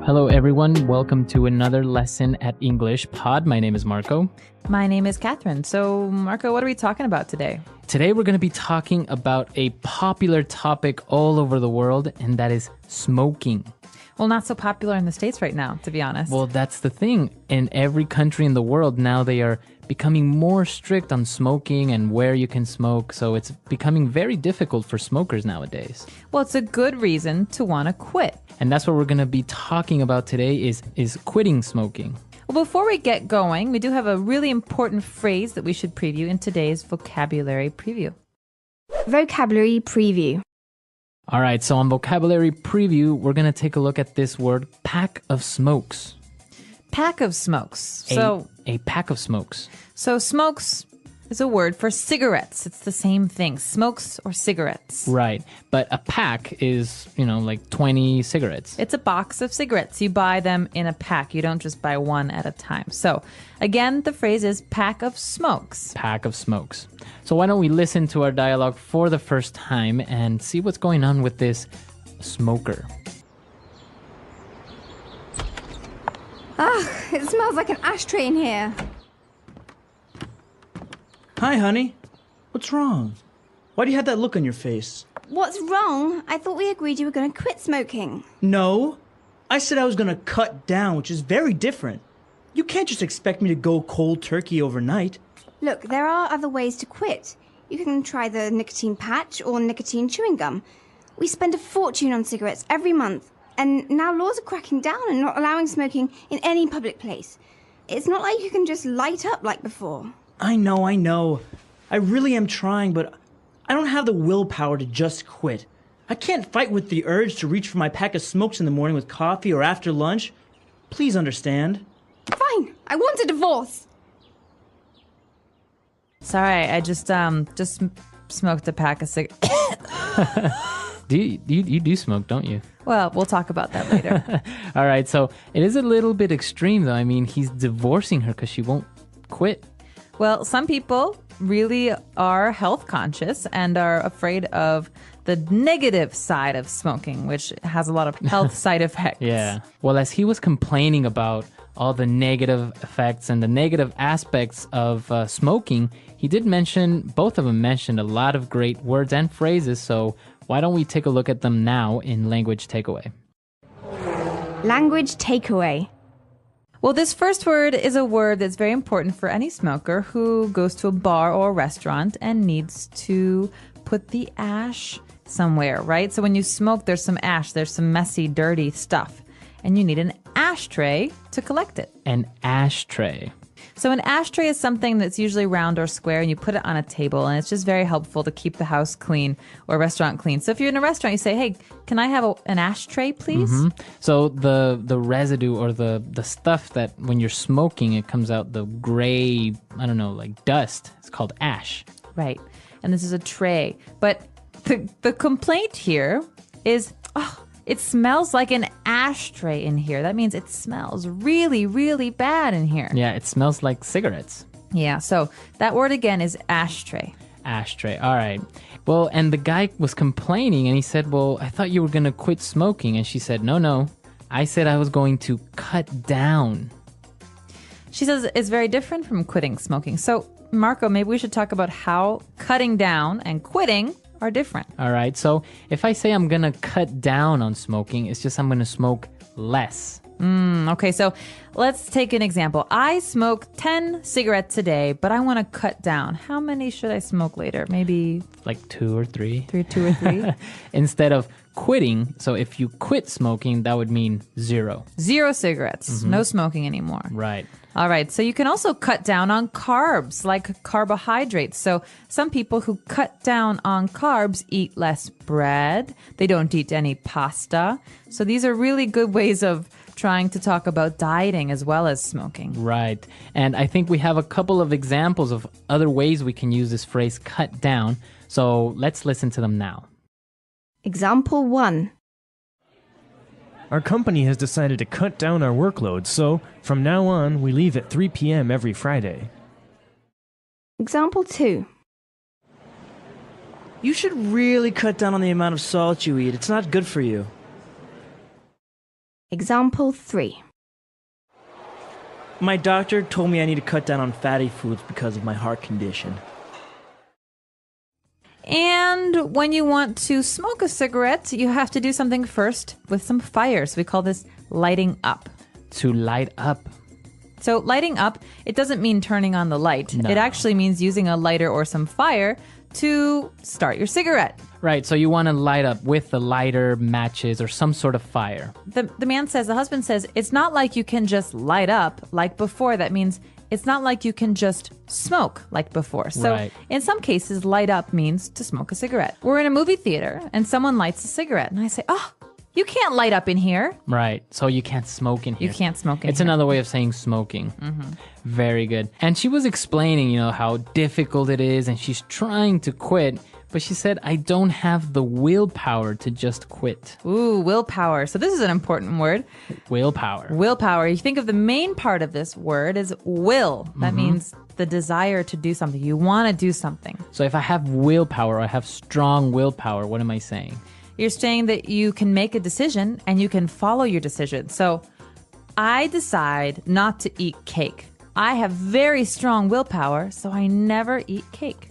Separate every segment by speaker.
Speaker 1: Hello, everyone. Welcome to another lesson at English Pod. My name is Marco.
Speaker 2: My name is Catherine. So, Marco, what are we talking about today?
Speaker 1: Today, we're going to be talking about a popular topic all over the world, and that is smoking.
Speaker 2: Well, not so popular in the States right now, to be honest.
Speaker 1: Well, that's the thing. In every country in the world now, they are becoming more strict on smoking and where you can smoke. So it's becoming very difficult for smokers nowadays.
Speaker 2: Well, it's a good reason to want to quit.
Speaker 1: And that's what we're going to be talking about today is quitting smoking.
Speaker 2: Well, before we get going, we do have a really important phrase that we should preview in today's vocabulary preview.
Speaker 3: Vocabulary preview.
Speaker 1: All right, so on vocabulary preview, we're going to take a look at this word, pack of smokes.
Speaker 2: Pack of smokes.
Speaker 1: A pack of smokes.
Speaker 2: So smokes is a word for cigarettes. It's the same thing, smokes or cigarettes.
Speaker 1: Right, but a pack is, like 20 cigarettes.
Speaker 2: It's a box of cigarettes. You buy them in a pack. You don't just buy one at a time. So again, the phrase is pack of smokes.
Speaker 1: Pack of smokes. So why don't we listen to our dialogue for the first time and see what's going on with this smoker.
Speaker 3: Ugh, it smells like an ashtray in here.
Speaker 4: Hi, honey. What's wrong? Why do you have that look on your face?
Speaker 3: What's wrong? I thought we agreed you were going to quit smoking.
Speaker 4: No. I said I was going to cut down, which is very different. You can't just expect me to go cold turkey overnight.
Speaker 3: Look, there are other ways to quit. You can try the nicotine patch or nicotine chewing gum. We spend a fortune on cigarettes every month, and now laws are cracking down and not allowing smoking in any public place. It's not like you can just light up like before.
Speaker 4: I know. I really am trying, but I don't have the willpower to just quit. I can't fight with the urge to reach for my pack of smokes in the morning with coffee or after lunch. Please understand.
Speaker 3: Fine, I want a divorce.
Speaker 2: Sorry, I just smoked a pack of cigarettes.
Speaker 1: You do smoke, don't you?
Speaker 2: Well, we'll talk about that later.
Speaker 1: All right, so it is a little bit extreme, though. I mean, he's divorcing her because she won't quit.
Speaker 2: Well, some people really are health conscious and are afraid of the negative side of smoking, which has a lot of health side effects.
Speaker 1: Yeah. Well, as he was complaining about all the negative effects and the negative aspects of smoking, he did mention, both of them mentioned a lot of great words and phrases. So why don't we take a look at them now in Language Takeaway?
Speaker 3: Language takeaway.
Speaker 2: Well, this first word is a word that's very important for any smoker who goes to a bar or a restaurant and needs to put the ash somewhere, right? So when you smoke, there's some ash, there's some messy, dirty stuff, and you need an ashtray to collect it.
Speaker 1: An ashtray.
Speaker 2: So an ashtray is something that's usually round or square, and you put it on a table, and it's just very helpful to keep the house clean or restaurant clean. So if you're in a restaurant, you say, hey, can I have an ashtray, please?
Speaker 1: Mm-hmm. So the residue or the stuff that when you're smoking, it comes out the gray, I don't know, like dust. It's called ash.
Speaker 2: Right. And this is a tray. But the complaint here is, it smells like an ashtray in here. That means it smells really, really bad in here.
Speaker 1: Yeah, it smells like cigarettes.
Speaker 2: Yeah, so that word again is ashtray.
Speaker 1: Ashtray. All right. Well, and the guy was complaining and he said, well, I thought you were going to quit smoking. And she said, no. I said I was going to cut down.
Speaker 2: She says it's very different from quitting smoking. So, Marco, maybe we should talk about how cutting down and quitting are different.
Speaker 1: All right. So if I say I'm going to cut down on smoking, it's just I'm going to smoke less.
Speaker 2: Okay, so let's take an example. I smoke 10 cigarettes a day, but I want to cut down. How many should I smoke later? Maybe
Speaker 1: like 2 or 3.
Speaker 2: 2 or 3?
Speaker 1: Instead of quitting. So if you quit smoking, that would mean 0.
Speaker 2: 0 cigarettes. No smoking anymore.
Speaker 1: Right.
Speaker 2: All right. So you can also cut down on carbs, like carbohydrates. So some people who cut down on carbs eat less bread. They don't eat any pasta. So these are really good ways of trying to talk about dieting as well as smoking.
Speaker 1: Right. And I think we have a couple of examples of other ways we can use this phrase cut down. So let's listen to them now.
Speaker 3: Example 1.
Speaker 5: Our company has decided to cut down our workload, so from now on, we leave at 3 p.m. every Friday.
Speaker 3: Example 2.
Speaker 4: You should really cut down on the amount of salt you eat. It's not good for you.
Speaker 3: Example 3.
Speaker 4: My doctor told me I need to cut down on fatty foods because of my heart condition.
Speaker 2: And when you want to smoke a cigarette, you have to do something first with some fire. So we call this lighting up.
Speaker 1: To light up.
Speaker 2: So lighting up, it doesn't mean turning on the light.
Speaker 1: No.
Speaker 2: It actually means using a lighter or some fire to start your cigarette.
Speaker 1: Right, so you want to light up with the lighter, matches, or some sort of fire.
Speaker 2: The husband says, it's not like you can just light up like before. That means it's not like you can just smoke like before. So
Speaker 1: Right.
Speaker 2: in some cases, light up means to smoke a cigarette. We're in a movie theater and someone lights a cigarette. And I say, oh, you can't light up in here.
Speaker 1: Right, so you can't smoke in here.
Speaker 2: You can't smoke in
Speaker 1: It's
Speaker 2: here.
Speaker 1: another way of saying smoking. Very good. And she was explaining, how difficult it is, and she's trying to quit, but she said, I don't have the willpower to just quit.
Speaker 2: Ooh, willpower. So this is an important word.
Speaker 1: Willpower.
Speaker 2: Willpower. You think of the main part of this word as will. That means the desire to do something. You want to do something.
Speaker 1: So if I have willpower, I have strong willpower, what am I saying?
Speaker 2: You're saying that you can make a decision and you can follow your decision. So I decide not to eat cake. I have very strong willpower, so I never eat cake.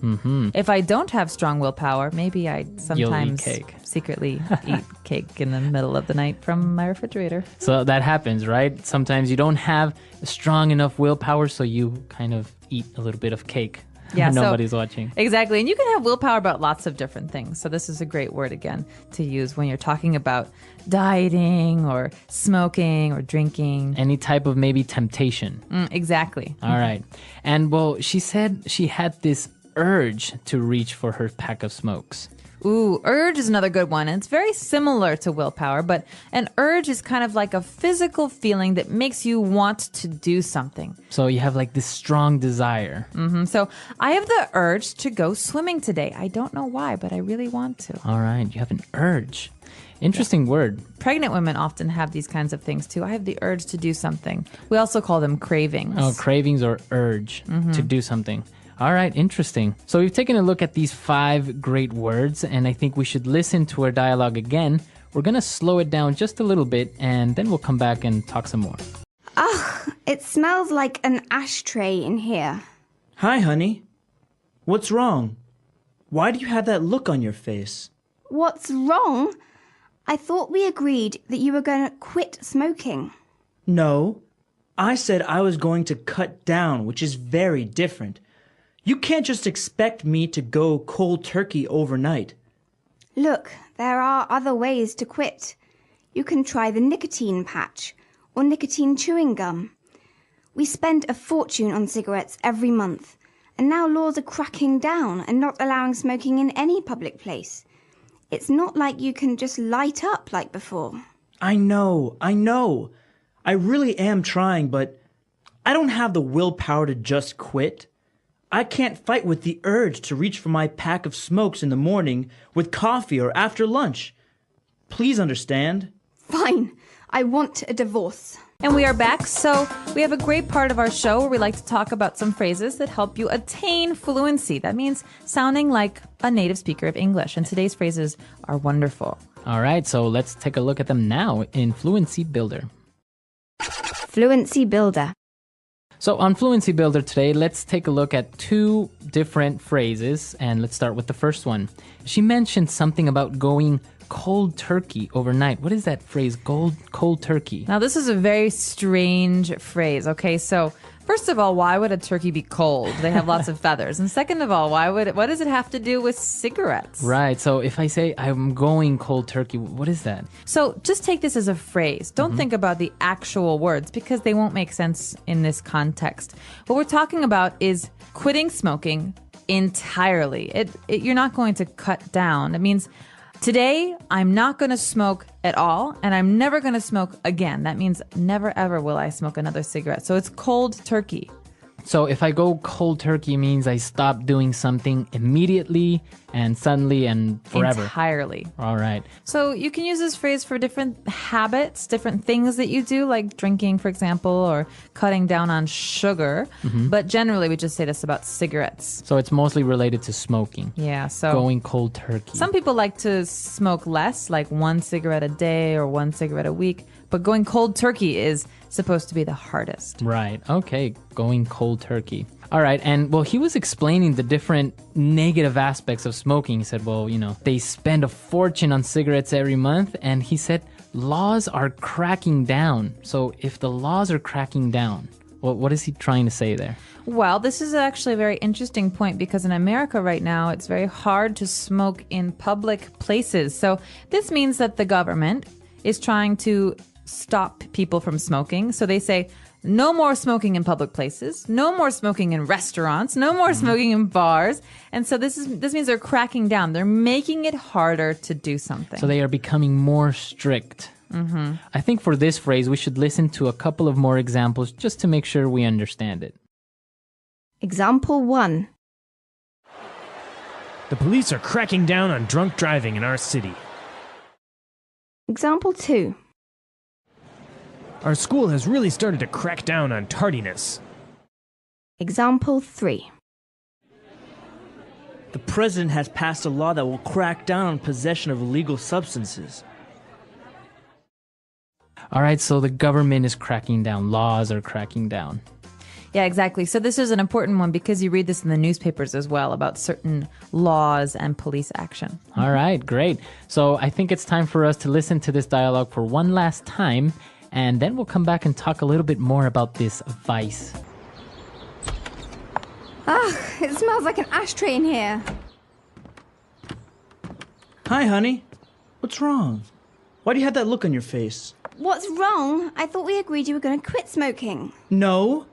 Speaker 2: If I don't have strong willpower, maybe I sometimes
Speaker 1: cake.
Speaker 2: secretly eat cake in the middle of the night from my refrigerator.
Speaker 1: So that happens, right? Sometimes you don't have strong enough willpower, so you kind of eat a little bit of cake.
Speaker 2: Yeah,
Speaker 1: when
Speaker 2: so-
Speaker 1: nobody's watching.
Speaker 2: Exactly. And you can have willpower about lots of different things. So this is a great word, again, to use when you're talking about dieting or smoking or drinking.
Speaker 1: Any type of maybe temptation.
Speaker 2: Exactly.
Speaker 1: All right. And well, she said she had this urge to reach for her pack of smokes.
Speaker 2: Ooh, urge is another good one. And it's very similar to willpower, but an urge is kind of like a physical feeling that makes you want to do something.
Speaker 1: So you have like this strong desire.
Speaker 2: So I have the urge to go swimming today. I don't know why, but I really want to.
Speaker 1: All right. You have an urge. Interesting word.
Speaker 2: Pregnant women often have these kinds of things too. I have the urge to do something. We also call them cravings.
Speaker 1: Oh, cravings or urge to do something. All right, interesting. So we've taken a look at these 5 great words, and I think we should listen to our dialogue again. We're going to slow it down just a little bit, and then we'll come back and talk some more.
Speaker 3: It smells like an ashtray in here.
Speaker 4: Hi, honey. What's wrong? Why do you have that look on your face?
Speaker 3: What's wrong? I thought we agreed that you were going to quit smoking.
Speaker 4: No, I said I was going to cut down, which is very different. You can't just expect me to go cold turkey overnight.
Speaker 3: Look, there are other ways to quit. You can try the nicotine patch or nicotine chewing gum. We spend a fortune on cigarettes every month, and now laws are cracking down and not allowing smoking in any public place. It's not like you can just light up like before.
Speaker 4: I know. I really am trying, but I don't have the willpower to just quit. I can't fight with the urge to reach for my pack of smokes in the morning with coffee or after lunch. Please understand.
Speaker 3: Fine, I want a divorce.
Speaker 2: And we are back. So we have a great part of our show where we like to talk about some phrases that help you attain fluency. That means sounding like a native speaker of English. And today's phrases are wonderful.
Speaker 1: All right, so let's take a look at them now in Fluency Builder.
Speaker 3: Fluency Builder.
Speaker 1: So on Fluency Builder today, let's take a look at 2 different phrases, and let's start with the first one. She mentioned something about going cold turkey overnight. What is that phrase, cold turkey?
Speaker 2: Now, this is a very strange phrase. Okay, so first of all, why would a turkey be cold? They have lots of feathers. And second of all, what does it have to do with cigarettes?
Speaker 1: Right, so if I say I'm going cold turkey, what is that?
Speaker 2: So just take this as a phrase. Don't think about the actual words because they won't make sense in this context. What we're talking about is quitting smoking entirely. You're not going to cut down. It means today I'm not going to smoke at all, and I'm never going to smoke again. That means never ever will I smoke another cigarette. So it's cold turkey.
Speaker 1: So if I go cold turkey means I stop doing something immediately and suddenly and forever.
Speaker 2: Entirely.
Speaker 1: All right.
Speaker 2: So you can use this phrase for different habits, different things that you do, like drinking, for example, or cutting down on sugar. But generally, we just say this about cigarettes.
Speaker 1: So it's mostly related to smoking.
Speaker 2: Yeah, so
Speaker 1: Going cold turkey.
Speaker 2: some people like to smoke less, like 1 cigarette a day or 1 cigarette a week. But going cold turkey is supposed to be the hardest.
Speaker 1: Right. Okay. Going cold turkey. All right. And well, he was explaining the different negative aspects of smoking. He said, well, they spend a fortune on cigarettes every month. And he said, laws are cracking down. So if the laws are cracking down, what is he trying to say there?
Speaker 2: Well, this is actually a very interesting point because in America right now, it's very hard to smoke in public places. So this means that the government is trying to stop people from smoking. So they say, no more smoking in public places, no more smoking in restaurants, no more smoking in bars. And so this means they're cracking down. They're making it harder to do something.
Speaker 1: So they are becoming more strict. I think for this phrase, we should listen to a couple of more examples just to make sure we understand it.
Speaker 3: Example 1.
Speaker 5: The police are cracking down on drunk driving in our city.
Speaker 3: Example 2.
Speaker 5: Our school has really started to crack down on tardiness.
Speaker 3: Example 3.
Speaker 4: The president has passed a law that will crack down on possession of illegal substances.
Speaker 1: All right, so the government is cracking down. Laws are cracking down.
Speaker 2: Yeah, exactly. So this is an important one because you read this in the newspapers as well about certain laws and police action.
Speaker 1: All right, great. So I think it's time for us to listen to this dialogue for one last time, and then we'll come back and talk a little bit more about this vice.
Speaker 3: Ugh, it smells like an ashtray in here.
Speaker 4: Hi, honey. What's wrong? Why do you have that look on your face?
Speaker 3: What's wrong? I thought we agreed you were going to quit smoking.
Speaker 4: No.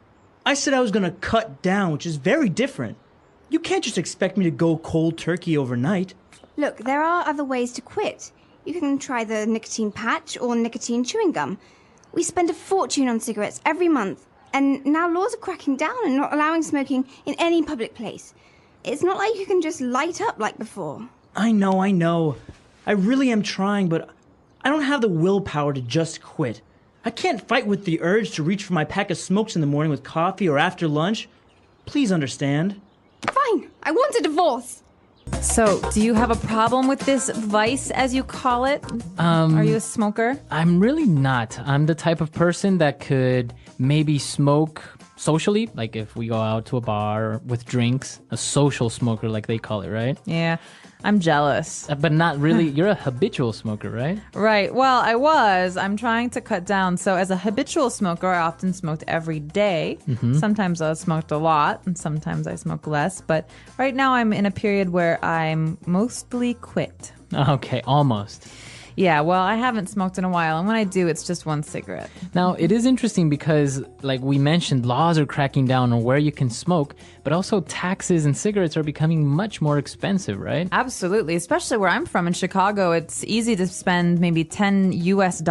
Speaker 4: I said I was going to cut down, which is very different. You can't just expect me to go cold turkey overnight.
Speaker 3: Look, there are other ways to quit. You can try the nicotine patch or nicotine chewing gum. We spend a fortune on cigarettes every month, and now laws are cracking down and not allowing smoking in any public place. It's not like you can just light up like before.
Speaker 4: I know. I really am trying, but I don't have the willpower to just quit. I can't fight with the urge to reach for my pack of smokes in the morning with coffee or after lunch. Please understand.
Speaker 3: Fine, I want a divorce.
Speaker 2: So do you have a problem with this vice, as you call it? Are you a smoker?
Speaker 1: I'm really not. I'm the type of person that could maybe smoke socially, like if we go out to a bar with drinks, a social smoker like they call it, right?
Speaker 2: Yeah, I'm jealous.
Speaker 1: But not really. You're a habitual smoker, right?
Speaker 2: Right. Well, I'm trying to cut down. So as a habitual smoker, I often smoked every day. Sometimes I smoked a lot and sometimes I smoke less. But right now I'm in a period where I'm mostly quit.
Speaker 1: Okay, almost.
Speaker 2: Yeah, well, I haven't smoked in a while, and when I do, it's just 1 cigarette.
Speaker 1: Now, it is interesting because, like we mentioned, laws are cracking down on where you can smoke, but also taxes and cigarettes are becoming much more expensive, right?
Speaker 2: Absolutely, especially where I'm from in Chicago. It's easy to spend maybe $10 US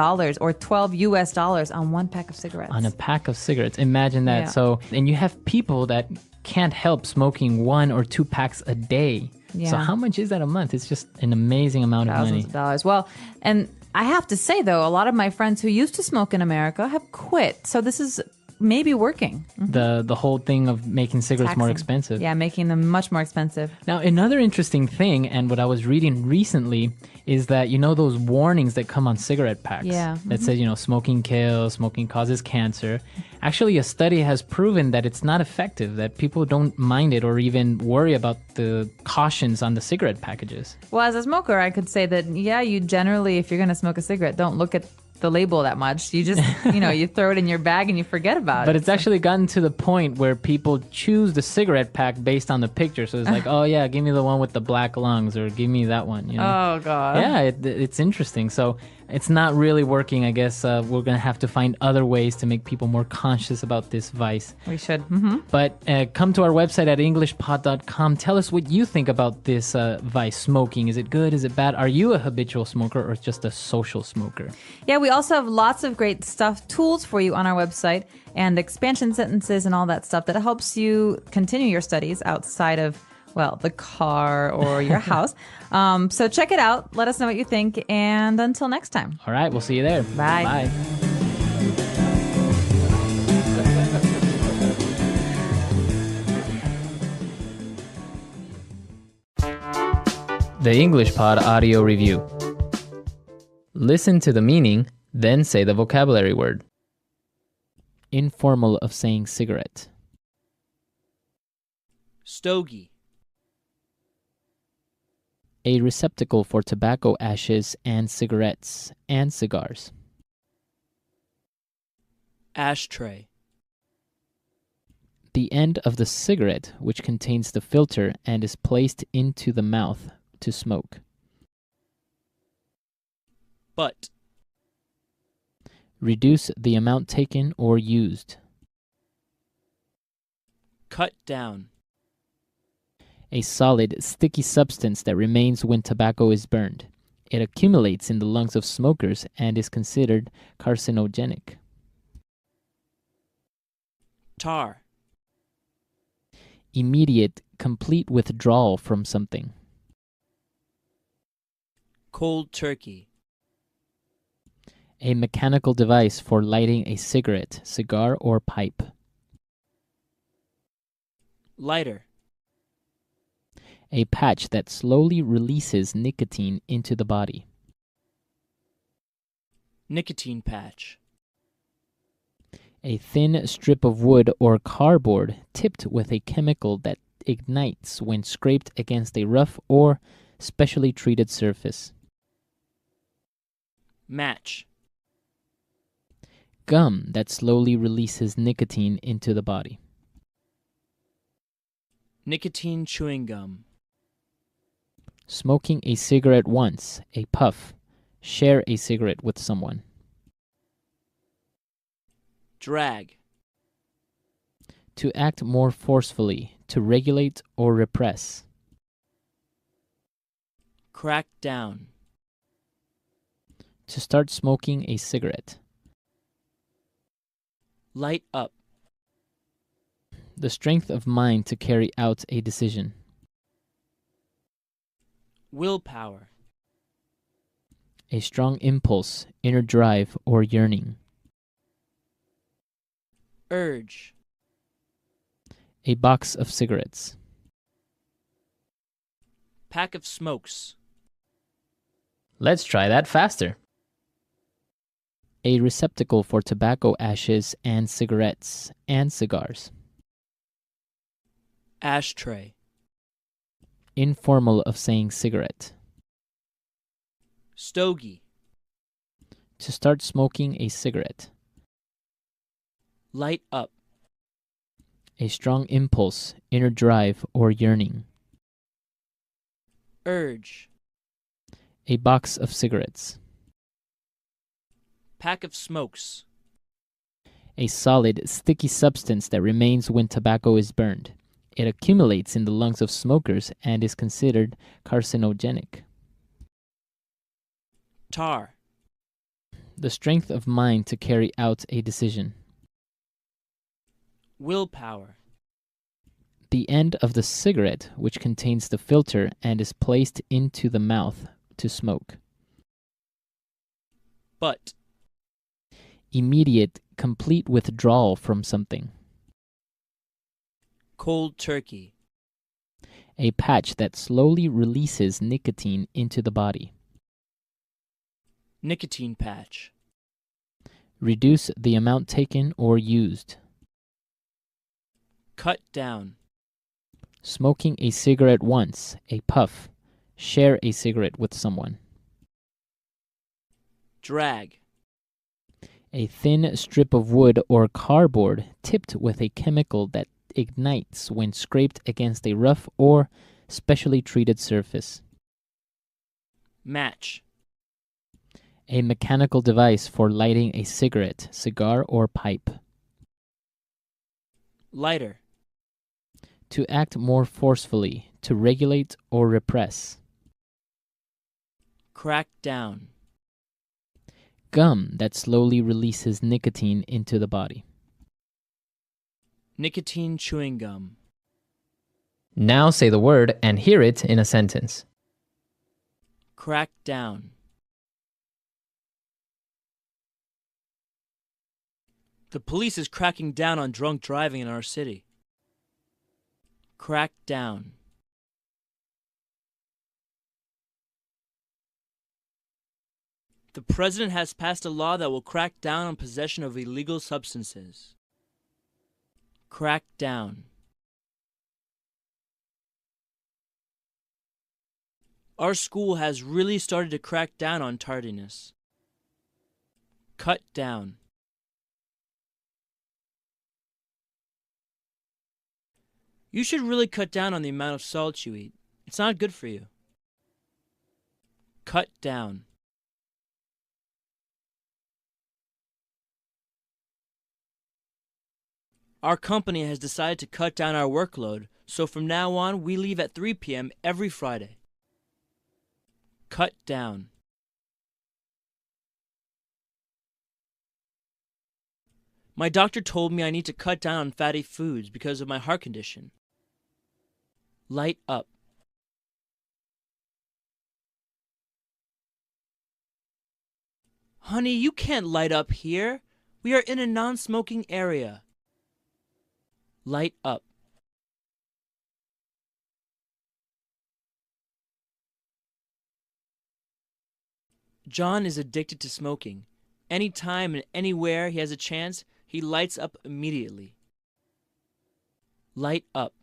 Speaker 2: or $12 US on 1 pack of cigarettes.
Speaker 1: On a pack of cigarettes. Imagine that.
Speaker 2: Yeah.
Speaker 1: So, and you have people that can't help smoking 1 or 2 packs a day.
Speaker 2: Yeah.
Speaker 1: So how much is that a month? It's just an amazing amount of
Speaker 2: Thousands
Speaker 1: money.
Speaker 2: of dollars. Well, and I have to say, though, a lot of my friends who used to smoke in America have quit. So this is maybe working.
Speaker 1: The whole thing of making cigarettes more
Speaker 2: Taxing.
Speaker 1: expensive.
Speaker 2: Yeah, making them much more expensive.
Speaker 1: Now, another interesting thing, and what I was reading recently, is that, those warnings that come on cigarette packs
Speaker 2: Yeah.
Speaker 1: that says, smoking kills, smoking causes cancer. Actually, a study has proven that it's not effective, that people don't mind it or even worry about the cautions on the cigarette packages.
Speaker 2: Well, as a smoker, I could say that, yeah, you generally, if you're going to smoke a cigarette, don't look at the label that much. You just, you throw it in your bag and you forget about it.
Speaker 1: But it's actually gotten to the point where people choose the cigarette pack based on the picture. So it's like, oh yeah, give me the one with the black lungs, or give me that one.
Speaker 2: Oh, God.
Speaker 1: Yeah, it's interesting. So it's not really working. I guess we're going to have to find other ways to make people more conscious about this vice.
Speaker 2: We should.
Speaker 1: But come to our website at EnglishPod.com. Tell us what you think about this vice, smoking. Is it good? Is it bad? Are you a habitual smoker or just a social smoker?
Speaker 2: Yeah, We also have lots of great stuff, tools for you on our website, and expansion sentences and all that stuff that helps you continue your studies outside of, well, the car or your house. So check it out. Let us know what you think. And until next time.
Speaker 1: All right, we'll see you there.
Speaker 2: Bye.
Speaker 1: Bye. The English Pod Audio Review. Listen to the meaning, then say the vocabulary word. Informal of saying cigarette.
Speaker 6: Stogie.
Speaker 1: A receptacle for tobacco ashes and cigarettes and cigars.
Speaker 6: Ashtray.
Speaker 1: The end of the cigarette which contains the filter and is placed into the mouth to smoke.
Speaker 6: Butt.
Speaker 1: Reduce the amount taken or used.
Speaker 6: Cut down.
Speaker 1: A solid, sticky substance that remains when tobacco is burned. It accumulates in the lungs of smokers and is considered carcinogenic.
Speaker 6: Tar.
Speaker 1: Immediate, complete withdrawal from something.
Speaker 6: Cold turkey.
Speaker 1: A mechanical device for lighting a cigarette, cigar, or pipe.
Speaker 6: Lighter.
Speaker 1: A patch that slowly releases nicotine into the body.
Speaker 6: Nicotine patch.
Speaker 1: A thin strip of wood or cardboard tipped with a chemical that ignites when scraped against a rough or specially treated surface.
Speaker 6: Match.
Speaker 1: Gum that slowly releases nicotine into the body.
Speaker 6: Nicotine chewing gum.
Speaker 1: Smoking a cigarette once, a puff. Share a cigarette with someone.
Speaker 6: Drag.
Speaker 1: To act more forcefully, to regulate or repress.
Speaker 6: Crack down.
Speaker 1: To start smoking a cigarette.
Speaker 6: Light up.
Speaker 1: The strength of mind to carry out a decision.
Speaker 6: Willpower.
Speaker 1: A strong impulse, inner drive, or yearning.
Speaker 6: Urge.
Speaker 1: A box of cigarettes.
Speaker 6: Pack of smokes.
Speaker 1: Let's try that faster. A receptacle for tobacco ashes and cigarettes and cigars.
Speaker 6: Ashtray.
Speaker 1: Informal of saying cigarette.
Speaker 6: Stogie.
Speaker 1: To start smoking a cigarette.
Speaker 6: Light up.
Speaker 1: A strong impulse, inner drive, or yearning.
Speaker 6: Urge.
Speaker 1: A box of cigarettes.
Speaker 6: Pack of smokes.
Speaker 1: A solid, sticky substance that remains when tobacco is burned. It accumulates in the lungs of smokers and is considered carcinogenic.
Speaker 6: Tar.
Speaker 1: The strength of mind to carry out a decision.
Speaker 6: Willpower.
Speaker 1: The end of the cigarette which contains the filter and is placed into the mouth to smoke.
Speaker 6: Butt.
Speaker 1: Immediate, complete withdrawal from something.
Speaker 6: Cold turkey.
Speaker 1: A patch that slowly releases nicotine into the body.
Speaker 6: Nicotine patch.
Speaker 1: Reduce the amount taken or used.
Speaker 6: Cut down.
Speaker 1: Smoking a cigarette once, a puff. Share a cigarette with someone.
Speaker 6: Drag.
Speaker 1: A thin strip of wood or cardboard tipped with a chemical that ignites when scraped against a rough or specially treated surface.
Speaker 6: Match.
Speaker 1: A mechanical device for lighting a cigarette, cigar, or pipe.
Speaker 6: Lighter.
Speaker 1: To act more forcefully, to regulate or repress.
Speaker 6: Crack down.
Speaker 1: Gum that slowly releases nicotine into the body.
Speaker 6: Nicotine chewing gum.
Speaker 1: Now say the word and hear it in a sentence.
Speaker 6: Crack down. The police is cracking down on drunk driving in our city. Crack down. The president has passed a law that will crack down on possession of illegal substances. Crack down. Our school has really started to crack down on tardiness. Cut down. You should really cut down on the amount of salt you eat. It's not good for you. Cut down. Our company has decided to cut down our workload, so from now on we leave at 3 p.m. every Friday. Cut down. My doctor told me I need to cut down on fatty foods because of my heart condition. Light up. Honey, you can't light up here. We are in a non-smoking area. Light up. John is addicted to smoking. Anytime and anywhere he has a chance, he lights up immediately. Light up.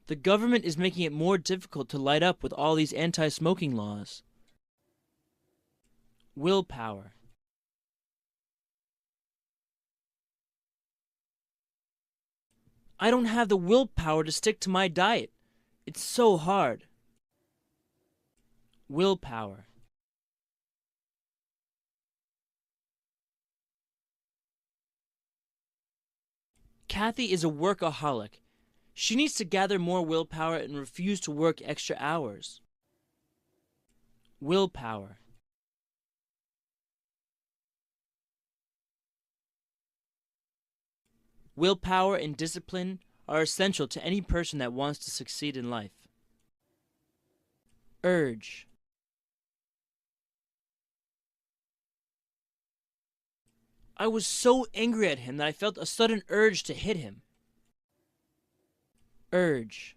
Speaker 6: The government is making it more difficult to light up with all these anti-smoking laws. Willpower. I don't have the willpower to stick to my diet. It's so hard. Willpower. Kathy is a workaholic. She needs to gather more willpower and refuse to work extra hours. Willpower. Willpower and discipline are essential to any person that wants to succeed in life. Urge. I was so angry at him that I felt a sudden urge to hit him. Urge.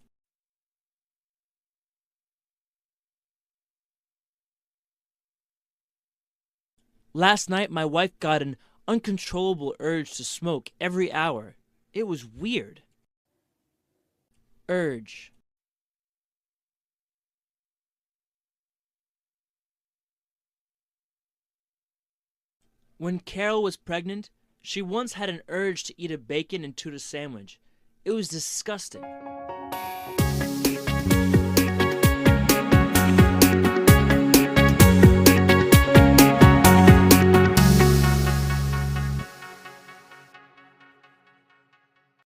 Speaker 6: Last night, my wife got an uncontrollable urge to smoke every hour. It was weird. Urge. When Carol was pregnant, she once had an urge to eat a bacon and tuna sandwich. It was disgusting.